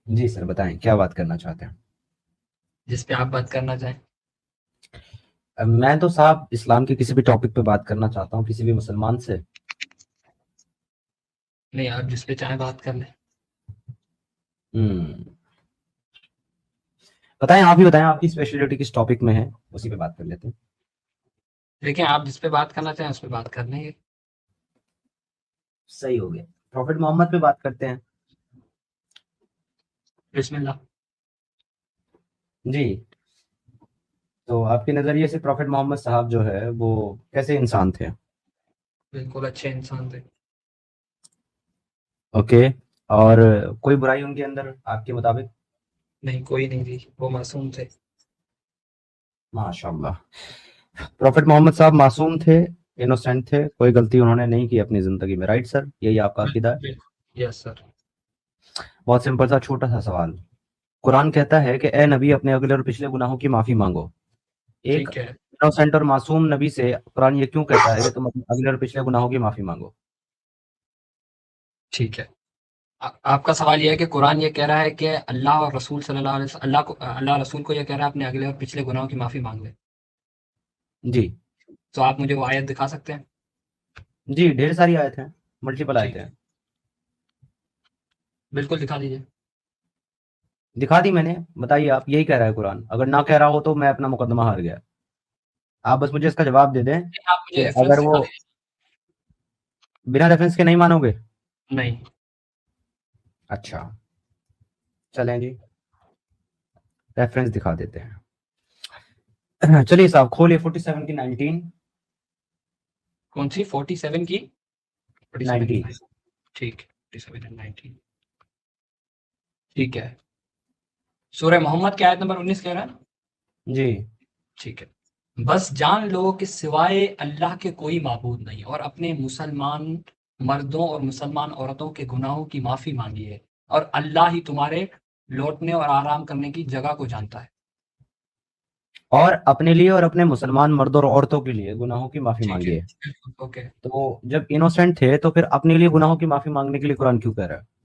جی سر بتائیں کیا بات کرنا چاہتے ہیں؟ جس پہ آپ بات کرنا چاہیں. میں تو صاحب اسلام کے کسی بھی ٹاپک پہ بات کرنا چاہتا ہوں کسی بھی مسلمان سے. نہیں، آپ جس پہ چاہیں بات کر لیں. ہم، بتائیں آپ ہی بتائیں آپ کی اسپیشلٹی کس ٹاپک میں ہے اسی پہ بات کر لیتے ہیں. دیکھیں، آپ جس پہ بات کرنا چاہیں اس پہ بات کر لیں گے. صحیح ہو گیا. پروفٹ محمد پہ بات کرتے ہیں. بسم اللہ. جی تو آپ کے نظریے سے پروفٹ محمد صاحب جو ہے وہ کیسے انسان تھے؟ بالکل اچھے انسان تھے. اوکے. اور کوئی برائی ان کے اندر آپ کے مطابق؟ نہیں، کوئی نہیں تھی، وہ معصوم تھے. ماشاء اللہ. پروفٹ محمد صاحب معصوم تھے، انوسینٹ تھے، کوئی غلطی انہوں نے نہیں کی اپنی زندگی میں، رائٹ سر؟ یہی آپ کا عقیدہ ہے؟ بالکل. یس سر. بہت سمپل سا چھوٹا سا سوال. قرآن کہتا ہے کہ اے نبی اپنے اگلے اور پچھلے گناہوں کی معافی مانگو. ایک ٹھیک ہے. انوسینٹ اور معصوم نبی سے قرآن یہ کیوں کہتا ہے کہ تم اپنے اگلے اور پچھلے گناہوں کی معافی مانگو؟ ٹھیک ہے. آپ کا سوال یہ ہے کہ قرآن یہ کہہ رہا ہے کہ اللہ اور رسول صلی اللہ علیہ وسلم اللہ رسول کو یہ کہہ رہا ہے اپنے اگلے اور پچھلے گناہوں کی معافی مانگ لے. جی. تو آپ مجھے وہ آیت دکھا سکتے ہیں؟ جی ڈھیر ساری آیت ہیں، ملٹیپل آیت ٹھیک ہیں. ہے، بالکل دکھا دیجیے. دکھا دی میں نے. بتائیے آپ، یہی کہہ رہا ہے قرآن. اگر نہ کہہ رہا ہو تو میں اپنا مقدمہ ہار گیا. آپ بس مجھے اس کا جواب دے دیں آپ مجھے کہ ریفرنس اگر دکھا وہ دیجیے. بنا ریفرنس کے نہیں مانو گے. نہیں. اچھا چلیں جی، ریفرنس دکھا دیتے ہیں. چلیے صاحب کھولے 47 کی 19. کون سی 47 کی 47 کی 19. 9؟ ٹھیک ہے، 47 and 19. ٹھیک ہے. سورہ محمد کی آیت نمبر 19 کہہ رہا ہے نا؟ جی. ٹھیک ہے. بس جان لو کہ سوائے اللہ کے کوئی معبود نہیں، اور اپنے مسلمان مردوں اور مسلمان عورتوں کے گناہوں کی معافی مانگی ہے، اور اللہ ہی تمہارے لوٹنے اور آرام کرنے کی جگہ کو جانتا ہے. اور اپنے لیے اور اپنے مسلمان مردوں اور عورتوں کے لیے گناہوں کی معافی ٹھیک ہے، مانگی ہے. بالکل اوکے. تو جب انوسینٹ تھے تو پھر اپنے لیے گناہوں کی معافی مانگنے کے لیے قرآن کیوں کہہ رہا ہے؟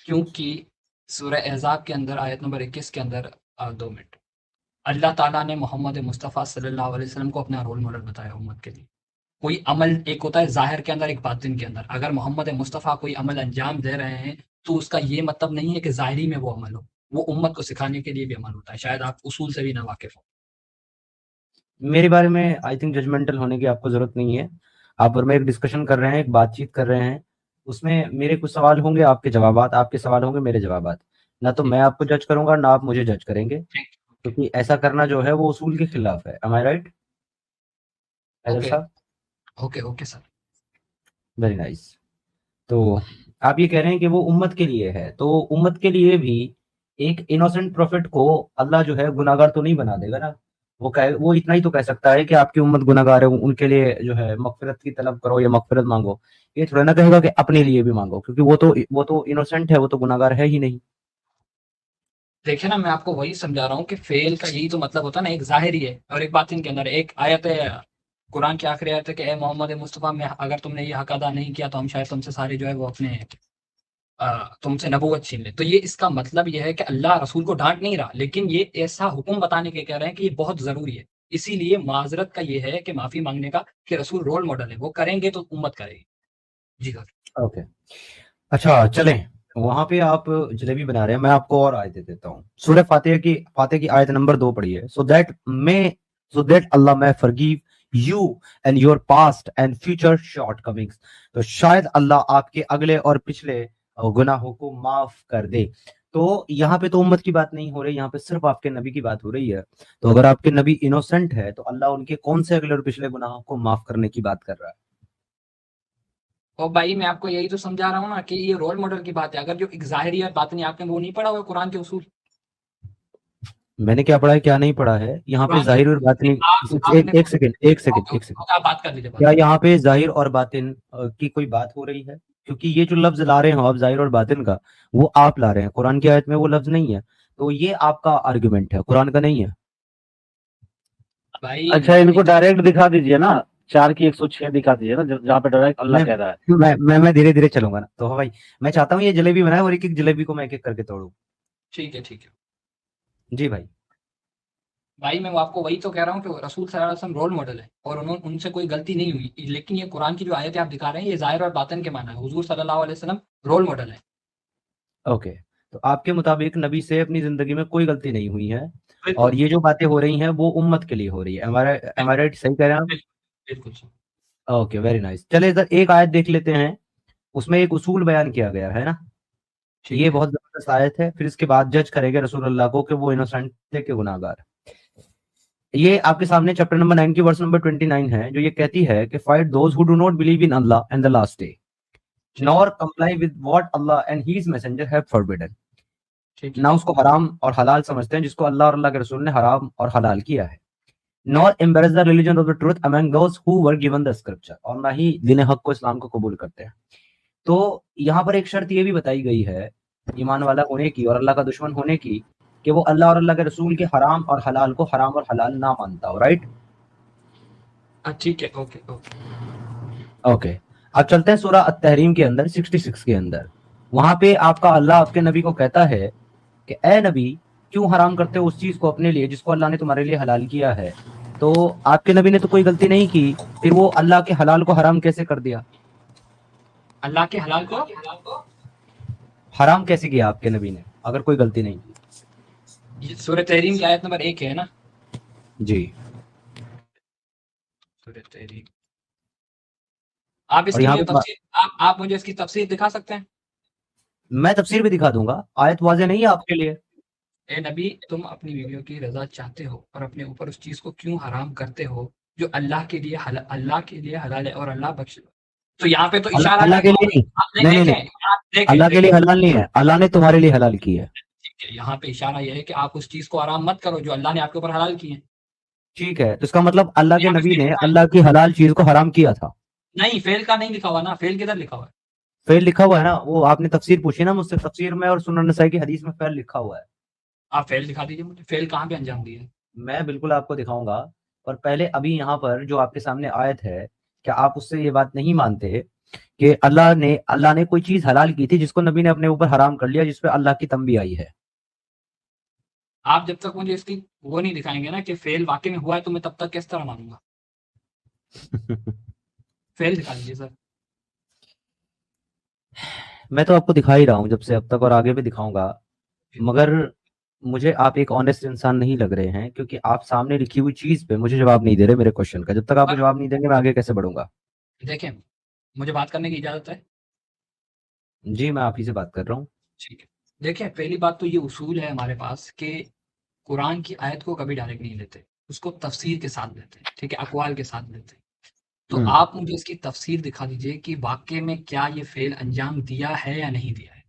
کیونکہ سورہ احزاب کے اندر آیت نمبر 21 کے اندر 2 منٹ، اللہ تعالیٰ نے محمد مصطفیٰ صلی اللہ علیہ وسلم کو اپنا رول ماڈل بتایا امت کے لیے. کوئی عمل ایک ہوتا ہے ظاہر کے اندر، ایک باطن کے اندر. اگر محمد مصطفیٰ کوئی عمل انجام دے رہے ہیں تو اس کا یہ مطلب نہیں ہے کہ ظاہری میں وہ عمل ہو، وہ امت کو سکھانے کے لیے بھی عمل ہوتا ہے. شاید آپ اصول سے بھی نہ واقف ہو. میرے بارے میں آئی تھنک ججمنٹل ہونے کی آپ کو ضرورت نہیں ہے. آپ اور میں ایک ڈسکشن کر رہے ہیں، ایک بات چیت کر رہے ہیں. اس میں میرے کچھ سوال ہوں گے، آپ کے جوابات، آپ کے سوال ہوں گے، میرے جوابات. نہ تو ٹھیک میں آپ کو جج کروں گا، نہ آپ مجھے جج کریں گے، ٹھیک اوکے. کیونکہ ایسا کرنا جو ہے وہ اصول کے خلاف ہے. am I right Haider okay صاحب؟ Okay okay sir. Very nice. تو آپ یہ کہہ رہے ہیں کہ وہ امت کے لیے ہے، تو امت کے لیے بھی ایک انوسنٹ پروفٹ کو اللہ جو ہے گناہ گار تو نہیں بنا دے گا نا. وہ اتنا ہی تو کہہ سکتا ہے کہ آپ کی امت گناہ گار ہے، ان کے لیے جو ہے مغفرت کی طلب کرو یا مغفرت مانگو. یہ تھوڑا نہ کہے گا کہ اپنے لیے بھی مانگو، کیونکہ وہ تو انوسنٹ ہے، وہ تو گناہ گار ہے ہی نہیں. دیکھیں نا، میں آپ کو وہی سمجھا رہا ہوں کہ فعل کا یہی تو مطلب ہوتا ہے نا، ایک ظاہری ہے اور ایک باطن کے اندر. ایک آیت ہے قرآن کی آخری آیت ہے کہ اے محمد مصطفیٰ، میں اگر تم نے یہ حق ادا نہیں کیا تو ہم شاید تم سے سارے جو ہے وہ اپنے تم سے نبوت چھین لیں. تو یہ اس کا مطلب یہ ہے کہ اللہ رسول کو ڈانٹ نہیں رہا، لیکن یہ ایسا حکم بتانے کے کہہ رہے ہیں کہ یہ بہت ضروری ہے. اسی لیے معذرت کا یہ ہے کہ معافی مانگنے کا، کہ رسول رول ماڈل ہے، وہ کریں گے تو امت کرے گی. جی سر. اوکے. اچھا چلیں، وہاں پہ آپ جلیبی بنا رہے ہیں، میں آپ کو اور آیت دیتا ہوں. سورہ فاتح کی آیت نمبر 2 پڑھیے. So that Allah may forgive you and your past and future shortcomings. تو شاید اللہ آپ کے اگلے اور پچھلے گناہوں کو معاف کر دے. تو یہاں پہ تو امت کی بات نہیں ہو رہی، یہاں پہ صرف آپ کے نبی کی بات ہو رہی ہے. تو اگر آپ کے نبی انوسنٹ ہے تو اللہ ان کے کون سے اگلے اور پچھلے گناہوں کو معاف کرنے کی بات کر رہا ہے؟ اور بھائی میں آپ کو یہی تو سمجھا رہا ہوں نا کہ یہ رول ماڈل کی بات ہے. اگر جو ایک ظاہری ہے باطنی، آپ نے وہ نہیں پڑھا ہوا قرآن کے اصول؟ میں نے کیا پڑھا ہے کیا نہیں پڑھا ہے یہاں پہ قرآن کے ظاہر اور باطنی. آپ نے ایک سیکنڈ. آپ بات کر لیجیے. کیا یہاں پہ ظاہر اور باطن کی کوئی بات ہو رہی ہے؟ کیونکہ یہ جو لفظ لا رہے ہیں آپ ظاہر اور باطن کا، وہ آپ لا رہے ہیں، قرآن کی آیت میں وہ لفظ نہیں ہے. تو یہ آپ کا آرگومنٹ ہے، قرآن کا نہیں ہے. بھائی اچھا ان کو ڈائریکٹ دکھا دیجیے نا 4 की 106 दिखा दीजिए ना, जहाँ पे डायरेक्ट अल्लाह कह रहा है। मैं धीरे धीरे चलूंगा ना, तो भाई मैं चाहता हूँ ये जलेबी बनाए और एक एक जलेबी को मैं एक एक करके तोड़ू। ठीक है, ठीक है। जी भाई। भाई मैं आपको वही तो कह रहा हूँ कि रसूल सल्लल्लाहु अलैहि वसल्लम रोल मॉडल है और उन्होंने उनसे कोई गलती नहीं हुई, लेकिन ये कुरान की जो आयतें आप दिखा रहे हैं ये ज़ाहिर और बातिन के माना है। हुजूर सल्लल्लाहु अलैहि वसल्लम रोल मॉडल है। ओके, तो आपके मुताबिक नबी से अपनी जिंदगी में कोई गलती नहीं हुई है, बिल्कुल, और ये जो बातें हो रही हैं वो उम्मत के लिए हो रही है। एम आई राइट? सही कह रहे हैं आप? बिल्कुल, बिल्कुल सर। Okay, very nice. चले इधर एक आयत देख लेते हैं, उसमें एक उसूल बयान किया गया है ना। ठीक ये है। बहुत जबरदस्त आयत है, फिर इसके बाद जज करेंगे रसूल अल्लाह को कि वो इनोसेंट थे कि गुनाहगार। ये आपके सामने चैप्टर नंबर 9 की वर्स नंबर 29 है, जो ये कहती है कि fight those who do not believe in Allah and the last day, ठीक है, nor comply with what Allah and his messenger have forbidden. ठीक है, ना उसको हराम और हलाल समझते हैं जिसको अल्लाह और अल्लाह के रसूल ने हराम और हलाल किया है, nor embarrass the religion of the truth among those who were given the scripture, और ना ही दीन हक को, इस्लाम को कबूल करते हैं। तो यहाँ पर एक शर्त ये भी बताई गई है ईमान वाला होने की और अल्लाह का दुश्मन होने की, कि वो अल्लाह और अल्लाह के रसूल के हराम और हलाल को हराम और हलाल ना मानता हो। राइट? ठीक है, ओके, ओके। ओके, अब चलते हैं सूरह अत-तहरीम के अंदर 66 के अंदर। वहां पे आपका अल्लाह आपके नबी को कहता है कि ए नबी, क्यों हराम करते हो उस चीज को अपने लिए जिसको अल्लाह ने तुम्हारे लिए हलाल किया है। तो आपके नबी ने तो कोई गलती नहीं की, फिर वो अल्लाह के हलाल को हराम कैसे कर दिया? अल्लाह के हलाल को हराम कैसे किया आपके नबी ने, अगर कोई गलती नहीं की? ये सूरह तहरीम की आयत नंबर 1 है ना? जी। सूरह तहरीम, आप और इसकी यहाँ मुझे पे तफसीर आप मुझे इसकी तफसीर दिखा सकते हैं? मैं तफसीर भी दिखा दूंगा, आयत वाज़ेह नहीं है आपके लिए? ए नबी, तुम अपनी बीवियों की रजा चाहते हो और अपने ऊपर उस चीज को क्यों हराम करते हो जो अल्लाह के लिए हलाल है और अल्लाह बख्श। तो यहाँ पे तो अल्लाह इशारा अल्लाह है के कि लिए नहीं, आप नहीं नहीं देखें, नहीं, आप देखें, अल्लाह के लिए देखें। हलाल नहीं है, अल्लाह ने तुम्हारे लिए हलाल की है। ठीक है, यहाँ पे इशारा यह है कि आप उस चीज को हराम मत करो जो अल्लाह ने आपके ऊपर हलाल की है। ठीक है, तो इसका मतलब अल्लाह के यहाँ पे नबी फेल ने लिखा है। अल्लाह की हलाल चीज को हराम किया था। नहीं, फेल का नहीं लिखा हुआ ना, फेल किधर लिखा हुआ है? फेल लिखा हुआ है ना, वो आपने तफसीर पूछी ना मुझसे, तफसीर में और सुनन नसाई की हदीस में फेल लिखा हुआ है। आप फेल दिखा दीजिए मुझे, फेल कहाँ पे अंजाम दिया है? मैं बिल्कुल आपको दिखाऊंगा, पर पहले अभी यहाँ पर जो आपके सामने आयत है, क्या आप उससे ये बात नहीं मानते कि अल्लाह ने कोई चीज हलाल की थी जिसको नबी ने अपने ऊपर हराम कर लिया, जिसपे अल्लाह की तंबी आई है? आप जब तक मुझे इसकी वो नहीं दिखाएंगे ना कि फेल वाकई में हुआ है, तो मैं तब तक किस तरह मानूंगा? फेल दिखा दीजिए सर। मैं तो आपको दिखा ही रहा हूँ जब से अब तक, और आगे भी दिखाऊंगा, मगर मुझे आप एक ऑनेस्ट इंसान नहीं लग रहे हैं, क्योंकि आप सामने लिखी हुई चीज पे मुझे जवाब नहीं दे रहे मेरे क्वेश्चन का। जब तक आप जवाब नहीं देंगे मैं आगे कैसे बढ़ूंगा? देखें, मुझे बात करने की इजाजत है? जी, मैं आप ही से बात कर रहा हूँ। ठीक है। देखिए, पहली बात तो ये उसूल है हमारे पास कि कुरान की आयत को कभी डायरेक्ट नहीं लेते, उसको तफसीर के साथ लेते हैं, ठीक है, अकवाल के साथ लेते हैं। तो आप मुझे इसकी तफसीर दिखा दीजिए कि वाकई में क्या ये फेल अंजाम दिया है या नहीं दिया है।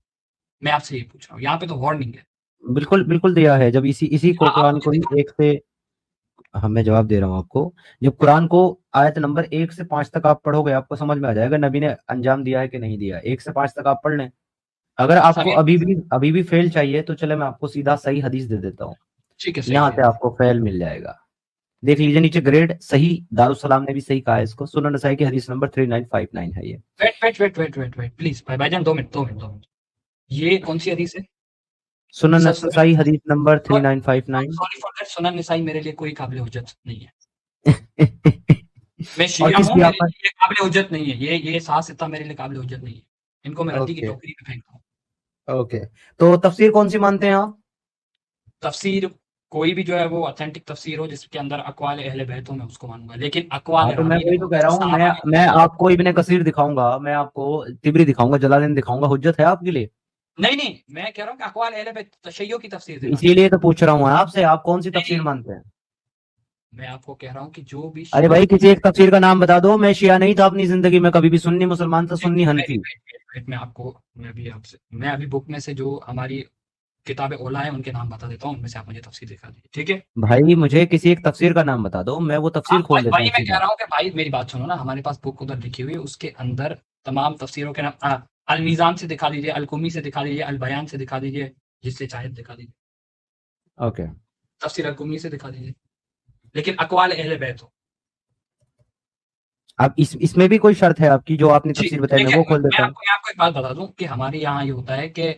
मैं आपसे ये पूछ रहा हूँ, यहाँ पे तो वार्निंग है। बिल्कुल बिल्कुल दिया है, जब इसी इसी को आप कुरान मुझे को ही दिखा। एक से, हाँ मैं जवाब दे रहा हूँ आपको। जब कुरान को आयत नंबर 1 से 5 तक आप पढ़ोगे आपको समझ में आ जाएगा नबी ने अंजाम दिया है कि नहीं दिया। 1 से 5 तक आप पढ़ लें। अगर आपको सही। अभी भी फेल चाहिए तो चले मैं आपको सीधा सही हदीस दे देता हूँ, ठीक है, सही यहाँ है। से आपको फेल मिल जाएगा। देख लीजिए नीचे ग्रेड सही, दारुसलाम ने भी सही कहा है इसको, सुनन नसाई की हदीस नंबर 3959 है ये। वेट प्लीज भाईजान, 2 मिनट। ये कौन सी हदीस है? सुनन सर, नसाई हदीस नंबर 3959। सॉरी फॉर दैट, सुनन निसाई मेरे लिए कोई काबिल हुज्जत नहीं है। मैं और शिया किस हूँ, भी मेरे आप, लिए काबिल हुज्जत नहीं है। ये सात सित्ता मेरे लिए काबिल हुज्जत नहीं है। इनको मैं रद्दी की ओके टोकरी में फेंकता हूँ। ओके, तो तफसीर कौन सी मानते हैं आप? तफसीर कोई भी जो है वो ऑथेंटिक तफसीर हो जिसके अंदर अक़वाल अहले बैत हो, मैं उसको मानूंगा, लेकिन अक़वाल हाँ तो मैं रावी ने वही तो कह रहा हूँ, सहाबा मैं आपको इब्ने कसीर दिखाऊंगा, मैं आपको तिबरी दिखाऊंगा, जलालैन दिखाऊंगा, हुज्जत है आपके लिए? नहीं, मैं कह रहा हूँ कि अक़वाल अहले बैत तशय्यो की तफसीर दिखा दीजिए। इसीलिए तो पूछ रहा हूँ आपसे, आप कौन सी नहीं, तफसीर मानते हैं? मैं आपको कह रहा हूँ कि जो भी अरे शिया भाई किसी एक तफसीर का नाम बता दो। मैं शिया नहीं था अपनी जिंदगी में कभी भी, सुन्नी मुसलमान था, सुन्नी हनफी। मैं अभी बुक में से जो हमारी किताबें ओला है उनके नाम बता देता हूँ, उनमें से आप मुझे तफसीर दिखा दीजिए, ठीक है? भाई मुझे किसी एक तफसीर का नाम बता दो, मैं वो हाँ, तफसीर खोल देता वही हूँ मैं कह सीधा। रहा हूँ कि भाई मेरी बात सुनो ना, हमारे पास बुक उधर लिखी हुई है, उसके अंदर तमाम तफसीरों के नाम अल मीज़ान से दिखा दीजिए, अल कुमी से दिखा दीजिए, अल बयान से दिखा दीजिए, जिससे चाहे दिखा दीजिए, ओके, तफसीर अल कुमी से दिखा दीजिए, लेकिन अक़वाल अहले बैत हो। अब इसमें भी कोई शर्त है आपकी जो आपने जी, तफसीर बताई, मैं देखिए, वो खोल मैं देता हूँ। आपको एक बात बता दूँ कि हमारे यहाँ ये होता है कि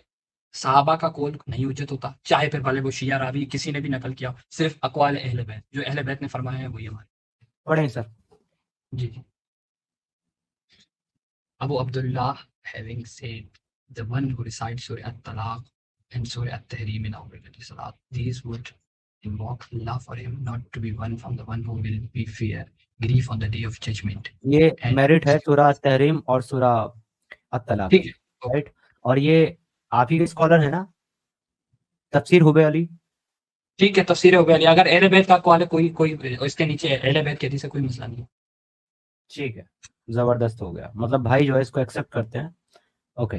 सहाबा का कौल नहीं हुज्जत होता, चाहे फिर भले वो शिया रावी किसी ने भी नकल किया हो, सिर्फ अक़वाल अहले बैत, जो अहले बैत ने फरमाया है वही हमारे। पढ़ें sir. Ji, ji. Abu Abdullah having said, the one who recites Surah At-Talaq and Surah At-Tahrim in our religious salat, these would invoke Allah for him not to be one from the one who will be fear, grief on the day of judgment. ये And merit है सूरह तहरीम और सूरह अत-तलाक ठीक की, है, right. और ये आप ही के स्कॉलर है ना, तफसीर हुबे अली। ठीक है, तफसीर हो गया। अगर अहले बैत का अक़वाल है, कोई इसके नीचे अहले बैत की हदीस से कोई मसला नहीं है। ठीक है, जबरदस्त हो गया, मतलब भाई जो है इसको एक्सेप्ट करते हैं। Okay,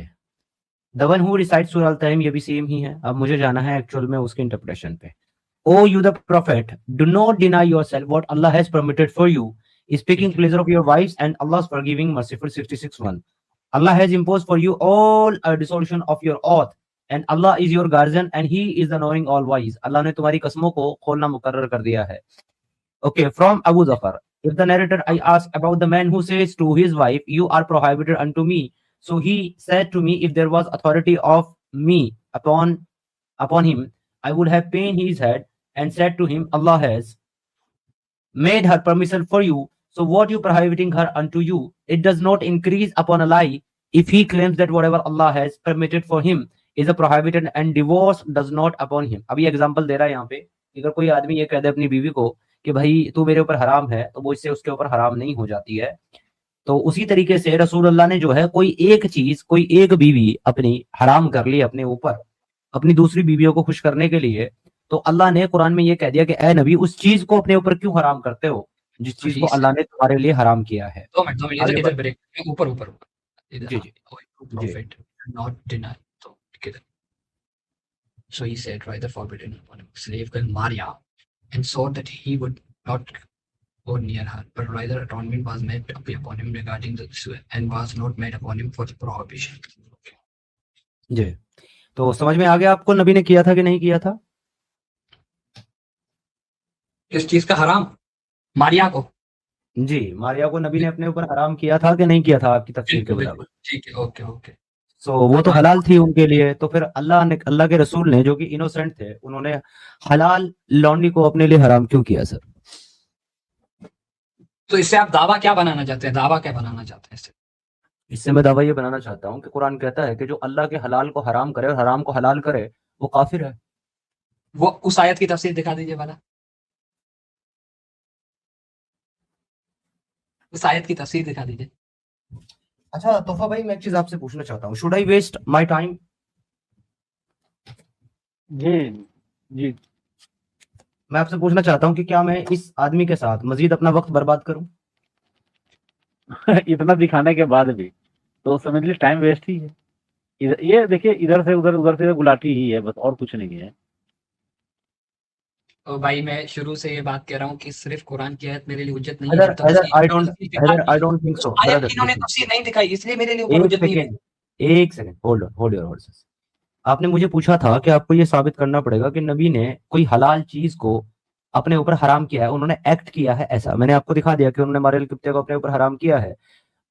the one who recites सूरह अल-तहरीम, ये भी सेम ही है। अब मुझे जाना है एक्चुअल में उसके इंटरप्रिटेशन पे। O you the prophet, do not deny yourself what Allah has permitted for you, speaking pleasure of your wives and Allah's forgiving merciful 66:1. Allah has imposed for you all a dissolution of your oath, and Allah is your guardian and He is the knowing all wise. Allah ने तुम्हारी कसमों को खोलना मुकर्रर कर दिया है। Okay, from Abu Zafar. If the narrator, I ask about the man who says to his wife, you are prohibited unto me. So he said to me, if there was authority of me upon him, I would have pained his head and said to him, Allah has made her permissible for you, so what you prohibiting her unto you? It does not increase upon a lie if he claims that whatever Allah has permitted for him is a prohibited and divorce does not upon him. अभी example दे रहा है यहाँ पे, अगर कोई आदमी ये कह दे अपनी बीवी को कि भाई तू मेरे ऊपर हराम है, तो वो इससे उसके ऊपर हराम नहीं हो जाती है। तो उसी तरीके से रसूल अल्लाह ने जो है कोई एक चीज, कोई एक बीवी अपनी हराम कर ली अपने ऊपर, अपनी दूसरी बीवियों को खुश करने के लिए, तो अल्लाह ने कुरान में ये कह दिया कि ए नबी, उस चीज को अपने ऊपर क्यों हराम करते हो जिस चीज को अल्लाह ने तुम्हारे लिए हराम किया है। 2 मिनट इधर ब्रेक, ऊपर इधर। जी जी Prophet not deny, तो किधर? So he said, rather forbidden upon him, slave girl Maria, and saw that he would not go near her, but rather atonement was made upon him regarding the issue and was not made upon him for the prohibition. जी, तो समझ में आ गया आपको नबी ने किया था कि नहीं किया था? किस चीज का हराम? मारिया को। जी, मारिया को नबी ने अपने ऊपर हराम किया था कि नहीं किया था आपकी तफसीर के मुताबिक? ठीक है, ओके। सो वो तो हलाल थी उनके लिए, तो फिर अल्लाह के रसूल ने जो कि इनोसेंट थे, उन्होंने हलाल लौंडी को अपने लिए हराम क्यों किया सर? तो इससे आप दावा क्या बनाना चाहते हैं? इससे मैं दावा ये बनाना चाहता हूँ कि कुरान कहता है कि जो अल्लाह के हलाल को हराम करे और हराम को हलाल करे वो काफिर है। वो उस आयत की तफसीर दिखा दीजिए वाला, उस आयत की तफसीर दिखा दीजिए। अच्छा तोहफा भाई, मैं एक चीज आपसे पूछना चाहता हूँ, should I waste my time? जी मैं आपसे पूछना चाहता हूँ कि क्या मैं इस आदमी के साथ मजीद अपना वक्त बर्बाद करूं? इतना दिखाने के बाद भी तो समझ लीजिए टाइम वेस्ट ही है। ये देखिए, इधर से उधर गुलाटी ही है, बस और कुछ नहीं है। और भाई मैं शुरू से ये बात कह रहा हूँ कि सिर्फ कुरान की आयत मेरे लिए हुज्जत नहीं है। I don't think so, brother. इन्होंने तफसीर नहीं दिखाई, इसलिए मेरे लिए हुज्जत नहीं है। एक सेकंड, होल्ड योर हॉर्सेस। आपने मुझे पूछा था कि आपको ये साबित करना पड़ेगा कि नबी ने कोई हलाल चीज को अपने ऊपर हराम किया है, उन्होंने एक्ट किया है ऐसा। मैंने आपको दिखा दिया कि उन्होंने मारियल किप्ते को अपने ऊपर हराम किया है।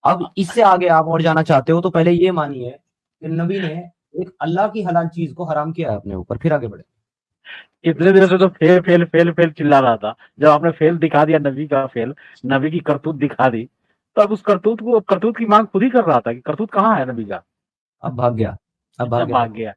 अब इससे आगे आप और जाना चाहते हो तो पहले ये मानिए कि नबी ने एक अल्लाह की हलाल चीज को हराम किया है अपने ऊपर, फिर आगे बढ़े। इतने दिनों से तो फेल चिल्ला रहा था, जब आपने फेल दिखा दिया, नबी की करतूत दिखा दी, तो अब उस करतूत की मांग खुद ही कर रहा था कि करतूत कहाँ है नबी का। अब भाग गया।